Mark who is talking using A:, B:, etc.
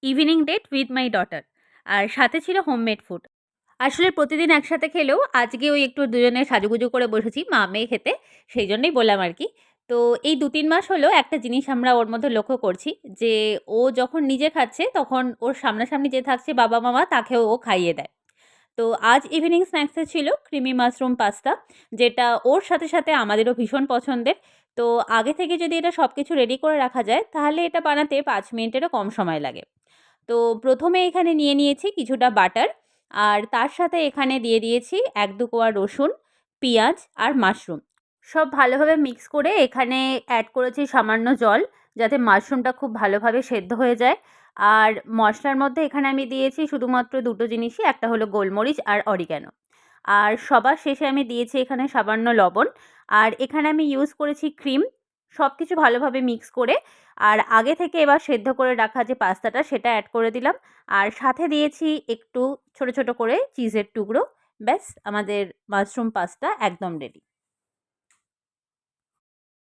A: Evening date with my daughter. আর সাথে ছিল হোমমেড ফুড। আসলে প্রতিদিন একসাথে খেলেও আজকে ওই একটু দুজনে সাজুগুজু করে বসেছি মা-মেয়ে খেতে, সেই জন্যই বললাম আরকি। তো এই ২-৩ মাস হলো একটা জিনিস আমরা ওর মধ্যে লক্ষ্য করছি যে, ও যখন নিজে খাচ্ছে তখন ওর সামনাসামনি যে থাকছে বাবা-মামা তাকেও ও খাইয়ে দেয়। তো আজ ইভিনিং স্ন্যাক্সে ছিল ক্রিমি মাশরুম পাস্তা, যেটা ওর সাথে, সাথে আমাদেরও ভীষণ পছন্দের। তো আগে থেকে যদি এটা সবকিছু রেডি করে রাখা যায়, তাহলে এটা বানাতে ৫ মিনিটেরও কম সময় লাগে। তো ১ম এ এখানে নিয়ে নিয়েছি কিছুটা বাটার, আর তার সাথে এখানে দিয়ে দিয়েছি ১-২ কোয়া রসুন, পিঁয়াজ আর মাশরুম। সব ভালোভাবে মিক্স করে এখানে অ্যাড করেছি সামান্য জল, যাতে মাশরুমটা খুব ভালোভাবে সেদ্ধ হয়ে যায়। আর মশলার মধ্যে এখানে আমি দিয়েছি শুধুমাত্র ২ টো জিনিসই, একটা হলো গোলমরিচ আর অরিগ্যানো। আর সবার শেষে আমি দিয়েছি এখানে সামান্য লবণ। আর এখানে আমি ইউজ করেছি ক্রিম। সবকিছু ভালোভাবে মিক্স করে আর আগে থেকে এবার সেদ্ধ করে রাখা যে পাস্তাটা সেটা অ্যাড করে দিলাম। আর সাথে দিয়েছি একটু ছোট, ছোট করে চিজের টুকরো। ব্যাস আমাদের মাশরুম পাস্তা একদম রেডি।